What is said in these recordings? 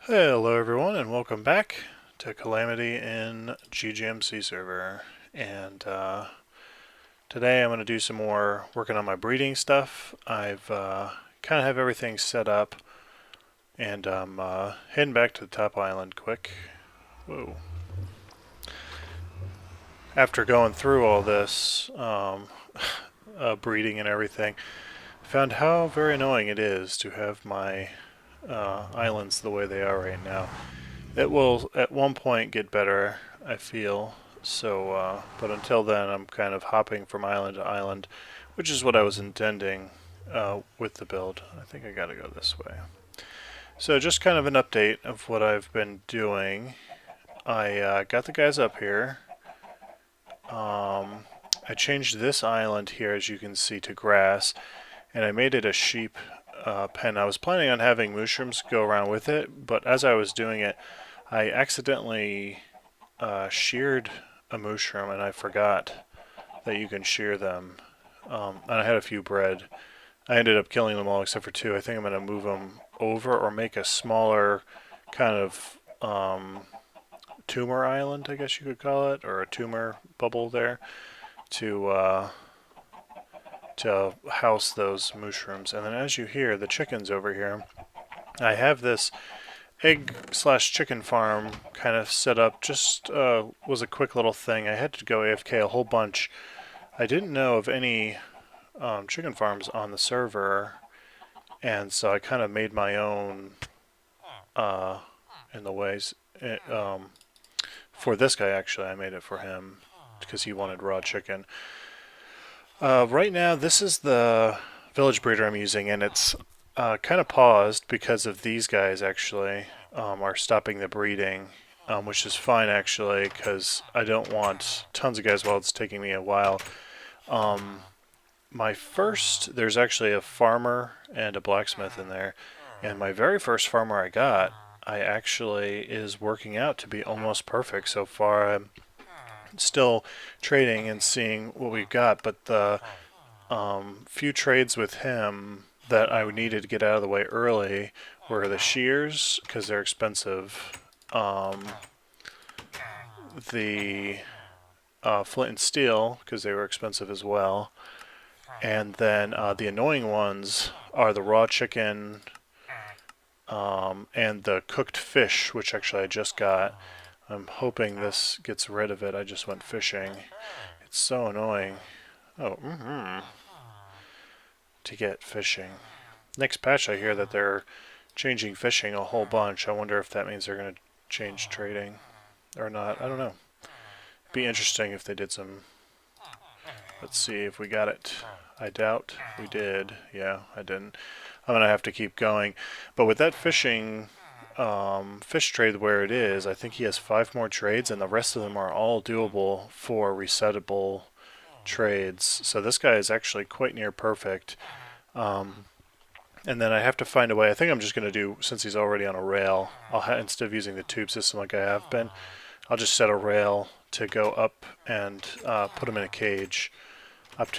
Hello everyone and welcome back to Calamity in GGMC server. And today I'm going to do some more working on my breeding stuff. I've kind of have everything set up and I'm heading back to the top island quick. Whoa. After going through all this breeding and everything, I found how very annoying it is to have my islands the way they are right now. It will at one point get better, I feel. So, but until then, I'm kind of hopping from island to island, which is what I was intending with the build. I think I gotta go this way. So, just kind of an update of what I've been doing. I got the guys up here. I changed this island here, as you can see, to grass, and I made it a sheep pen. I was planning on having mushrooms go around with it, but as I was doing it, I accidentally sheared a mushroom and I forgot that you can shear them. And I had a few bred. I ended up killing them all except for two. I think I'm going to move them over or make a smaller kind of tumor island, I guess you could call it, or a tumor bubble there to house those mushrooms. And then as you hear, the chickens over here, I have this egg slash chicken farm kind of set up. Just was a quick little thing. I had to go AFK a whole bunch. I didn't know of any chicken farms on the server, and so I kind of made my own in the ways. For this guy, actually, I made it for him because he wanted raw chicken. Right now, this is the village breeder I'm using, and it's kind of paused because of these guys actually are stopping the breeding, which is fine actually because I don't want tons of guys while it's taking me a while. There's actually a farmer and a blacksmith in there, and my very first farmer I actually is working out to be almost perfect so far. I'm still trading and seeing what we've got, but the few trades with him that I needed to get out of the way early were the shears, because they're expensive, the flint and steel, because they were expensive as well, and then the annoying ones are the raw chicken and the cooked fish, which actually I just got. I'm hoping this gets rid of it. I just went fishing. It's so annoying. Oh, to get fishing. Next patch I hear that they're changing fishing a whole bunch. I wonder if that means they're going to change trading or not. I don't know. It'd be interesting if they did some. Let's see if we got it. I doubt we did. Yeah, I didn't. I'm going to have to keep going. But with that fishing fish trade where it is, I think he has 5 more trades, and the rest of them are all doable for resettable trades. So this guy is actually quite near perfect. And then I have to find a way. I think I'm just going to do, since he's already on a rail, instead of using the tube system like I have been, I'll just set a rail to go up and put him in a cage up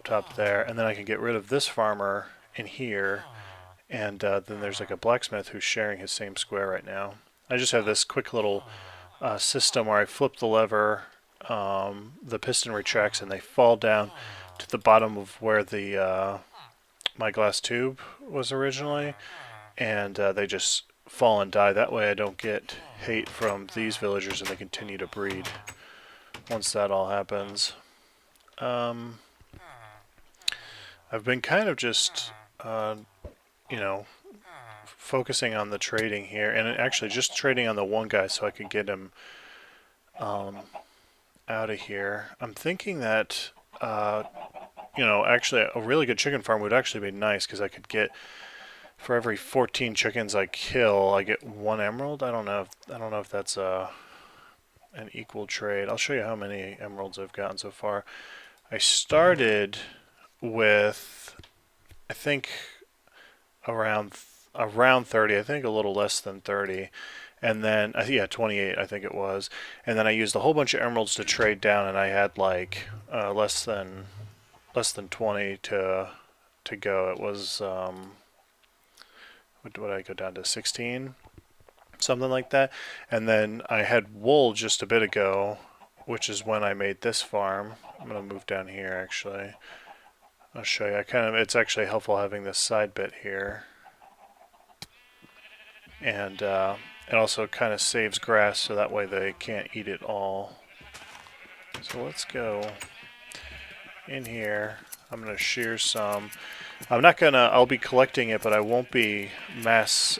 top there, and then I can get rid of this farmer in here, and then there's like a blacksmith who's sharing his same square right now. I just have this quick little system where I flip the lever, the piston retracts, and they fall down to the bottom of where the my glass tube was originally, and they just fall and die. That way I don't get hate from these villagers and they continue to breed once that all happens. I've been kind of just focusing on the trading here, and actually just trading on the one guy so I could get him out of here. I'm thinking that actually a really good chicken farm would actually be nice, because I could get, for every 14 chickens I kill, I get 1 emerald. I don't know if that's an equal trade. I'll show you how many emeralds I've gotten so far. I started with, I think, around 30. I think a little less than 30. And then, yeah, 28 I think it was. And then I used a whole bunch of emeralds to trade down, and I had like less than 20 to go. It was what did I go down to, 16? something like that. And then I had wool just a bit ago, which is when I made this farm. I'm gonna move down here actually. I'll show you. It's actually helpful having this side bit here, and it also kind of saves grass so that way they can't eat it all. So let's go in here. I'm gonna shear some. I'm not gonna. I'll be collecting it, but I won't be mass.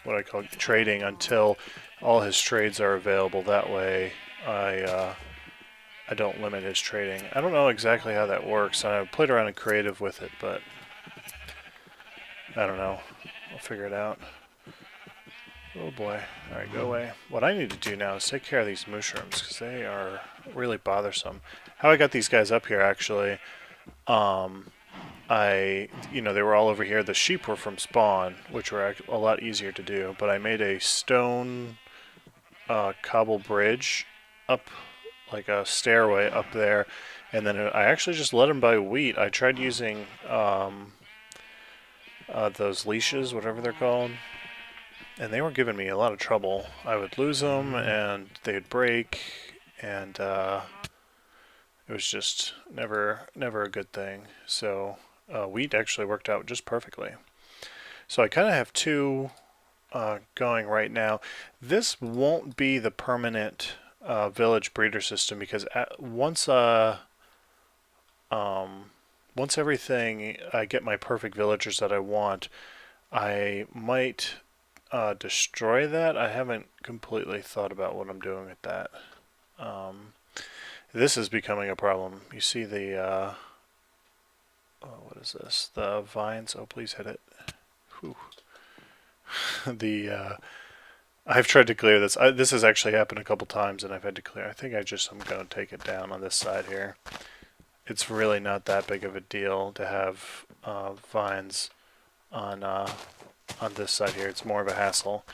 What I call trading until all his trades are available. That way, I don't limit his trading. I don't know exactly how that works. I played around in creative with it, but I don't know. I'll figure it out. Oh boy. Alright, go away. What I need to do now is take care of these mushrooms, because they are really bothersome. How I got these guys up here, actually, they were all over here. The sheep were from spawn, which were a lot easier to do, but I made a stone cobble bridge up, like a stairway up there, and then I actually just let them buy wheat. I tried using those leashes, whatever they're called, and they were giving me a lot of trouble. I would lose them, and they'd break, and it was just never a good thing. So wheat actually worked out just perfectly. So I kind of have two going right now. This won't be the permanent village breeder system, because once everything, I get my perfect villagers that I want, I might destroy that. I haven't completely thought about what I'm doing with that. This is becoming a problem. You see the what is this? The vines. Oh, please hit it. Whew. I've tried to clear this. This has actually happened a couple times, and I've had to clear. I think I'm going to take it down on this side here. It's really not that big of a deal to have vines on this side here. It's more of a hassle,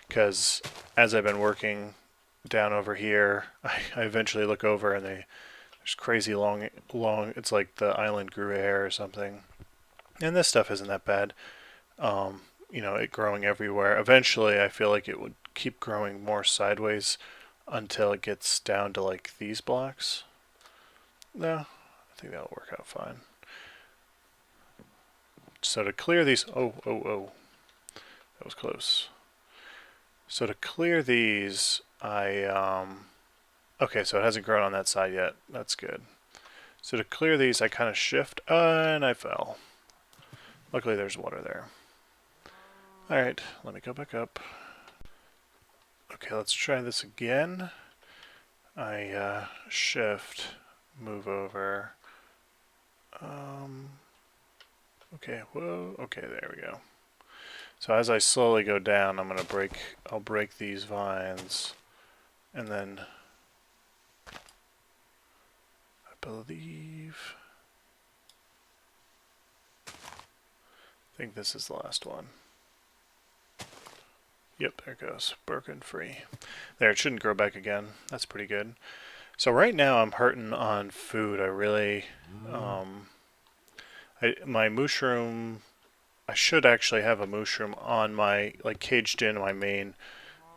because as I've been working down over here, I eventually look over and there's crazy long. It's like the island grew hair or something, and this stuff isn't that bad. It growing everywhere. Eventually, I feel like it would keep growing more sideways until it gets down to like these blocks. No, I think that'll work out fine. So to clear these, oh, that was close. So to clear these, okay, so it hasn't grown on that side yet. That's good. So to clear these, I kind of shift, and I fell. Luckily, there's water there. Alright, let me go back up. Okay, let's try this again. I shift, move over. Okay, whoa, okay, there we go. So as I slowly go down, I'll break these vines, and then I believe, I think this is the last one. Yep, there it goes. Broken free. There, it shouldn't grow back again. That's pretty good. So right now I'm hurting on food. I really, my mushroom, I should actually have a mushroom on my, like, caged in my main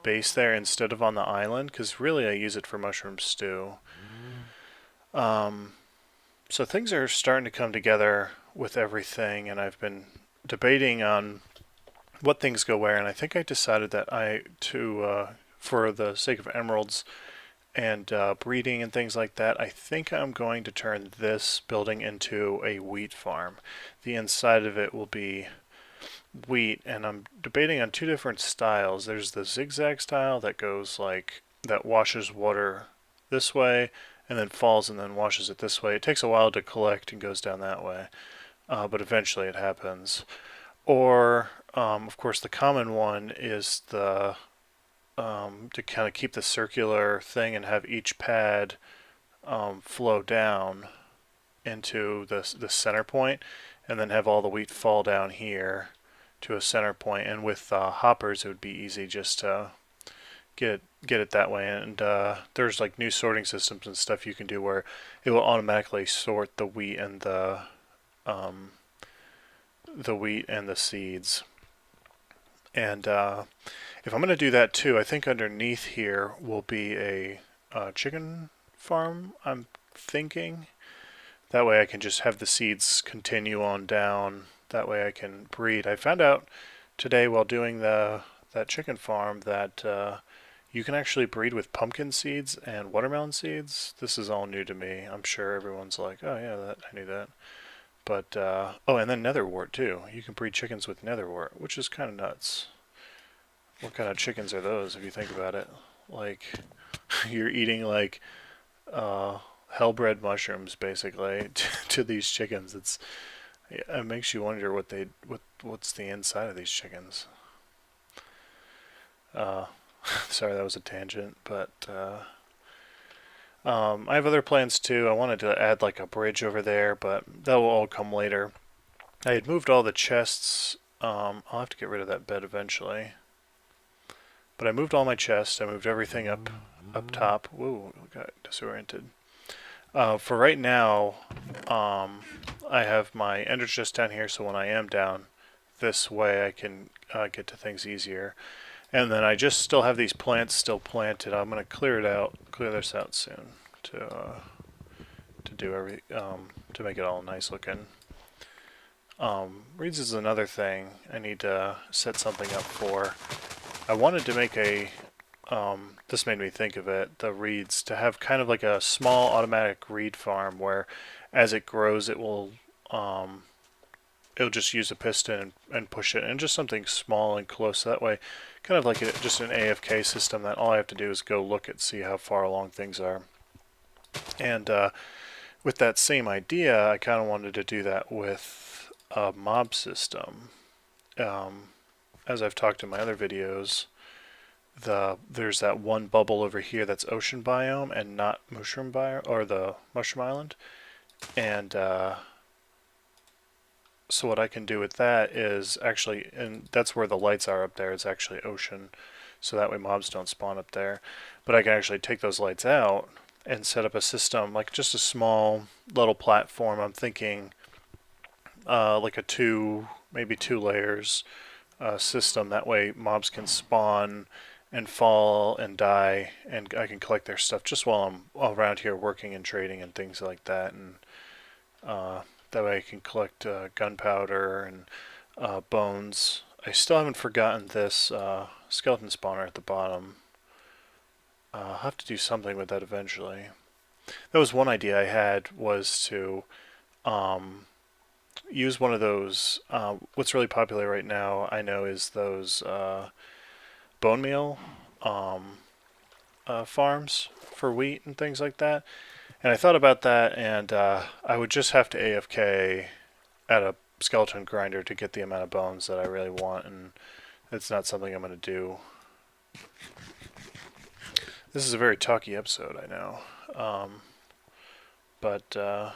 base there instead of on the island, because really I use it for mushroom stew. So things are starting to come together with everything, and I've been debating on what things go where, and I think I decided that for the sake of emeralds and breeding and things like that, I think I'm going to turn this building into a wheat farm. The inside of it will be wheat, and I'm debating on two different styles. There's the zigzag style that goes that washes water this way and then falls and then washes it this way. It takes a while to collect and goes down that way, but eventually it happens. Or of course, the common one is to kind of keep the circular thing and have each pad flow down into the center point, and then have all the wheat fall down here to a center point. And with hoppers, it would be easy just to get it that way. And there's like new sorting systems and stuff you can do where it will automatically sort the wheat and the seeds. And if I'm going to do that too, I think underneath here will be a chicken farm, I'm thinking. That way I can just have the seeds continue on down. That way I can breed. I found out today while doing that chicken farm that you can actually breed with pumpkin seeds and watermelon seeds. This is all new to me. I'm sure everyone's like, oh yeah, I knew that. But, oh, and then netherwort too. You can breed chickens with netherwort, which is kind of nuts. What kind of chickens are those if you think about it? Like, you're eating like hellbred mushrooms basically to these chickens. It makes you wonder what's the inside of these chickens. Sorry, that was a tangent, but I have other plans too. I wanted to add like a bridge over there, but that will all come later. I had moved all the chests. I'll have to get rid of that bed eventually. But I moved all my chests. I moved everything up top. Whoa, got disoriented. For right now, I have my ender chest down here, so when I am down this way, I can get to things easier. And then I just still have these plants still planted. I'm going to clear this out soon to do to make it all nice looking. Reeds is another thing I need to set something up for. I wanted to make this made me think of it, the reeds, to have kind of like a small automatic reed farm where as it grows it'll just use a piston and push it, and just something small and close, so that way kind of like just an AFK system that all I have to do is go look at, see how far along things are. And with that same idea, I kind of wanted to do that with a mob system. As I've talked in my other videos, there's that one bubble over here that's ocean biome and not mushroom biome, or the mushroom island. And so what I can do with that is actually, and that's where the lights are up there, it's actually ocean, so that way mobs don't spawn up there. But I can actually take those lights out and set up a system, like just a small little platform. I'm thinking like maybe two layers system. That way mobs can spawn and fall and die, and I can collect their stuff just while I'm around here working and trading and things like that. And that way I can collect gunpowder and bones. I still haven't forgotten this skeleton spawner at the bottom. I'll have to do something with that eventually. That was one idea I had, was to use one of those, what's really popular right now, I know, is those bone meal farms for wheat and things like that. And I thought about that, and I would just have to AFK at a skeleton grinder to get the amount of bones that I really want, and it's not something I'm going to do. This is a very talky episode, I know. But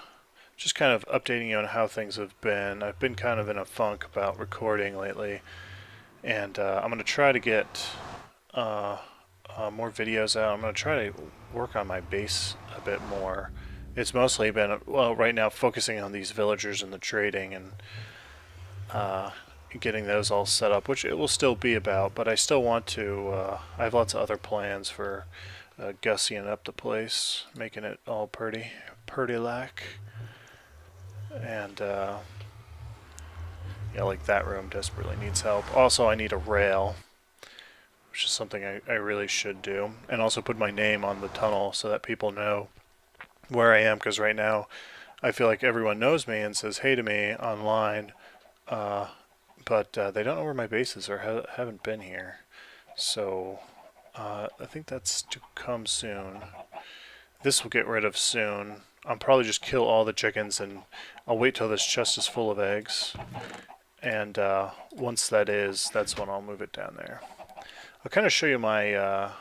just kind of updating you on how things have been. I've been kind of in a funk about recording lately, and I'm going to try to get more videos out. I'm going to try to work on my base a bit more. It's mostly been, well, right now focusing on these villagers and the trading, and getting those all set up, which it will still be about, but I still want to, I have lots of other plans for gussying up the place, making it all purty-like. And yeah, like that room desperately needs help. Also, I need a rail, which is something I really should do, and also put my name on the tunnel so that people know where I am, because right now I feel like everyone knows me and says hey to me online, but they don't know where my base is or haven't been here. So I think that's to come soon. This will get rid of soon. I'll probably just kill all the chickens, and I'll wait till this chest is full of eggs, and once that is, that's when I'll move it down there. I'll kind of show you my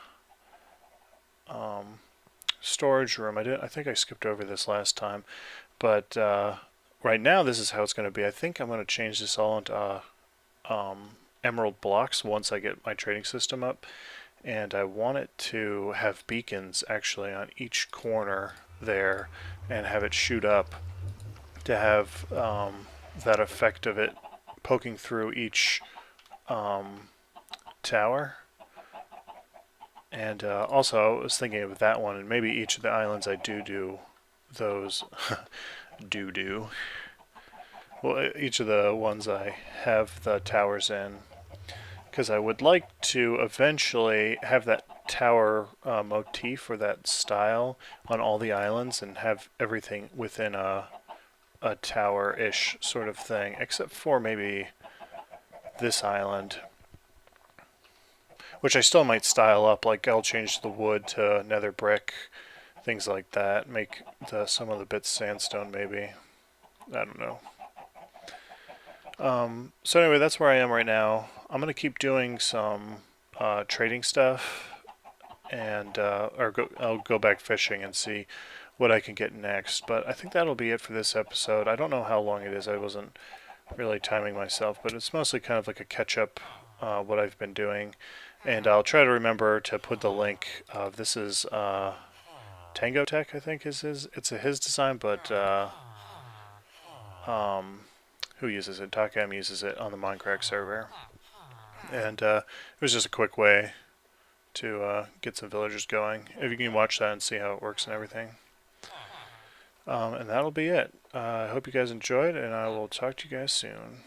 storage room. I think I skipped over this last time, but right now this is how it's going to be. I think I'm going to change this all into emerald blocks once I get my trading system up, and I want it to have beacons actually on each corner there, and have it shoot up to have that effect of it poking through each tower. And also, I was thinking of that one, and maybe each of the islands I do those do. Well, each of the ones I have the towers in, because I would like to eventually have that tower motif or that style on all the islands and have everything within a tower-ish sort of thing, except for maybe this island, which I still might style up. Like I'll change the wood to nether brick, things like that. Make some of the bits sandstone maybe. I don't know. So anyway, that's where I am right now. I'm gonna keep doing some trading stuff, and I'll go back fishing and see what I can get next. But I think that'll be it for this episode. I don't know how long it is. I wasn't really timing myself, but it's mostly kind of like a catch-up what I've been doing. And I'll try to remember to put the link. This is Tango Tech, I think is his design, but who uses it? TalkM uses it on the Minecraft server. And it was just a quick way to get some villagers going. If you can watch that and see how it works and everything. And that'll be it. I hope you guys enjoyed, and I will talk to you guys soon.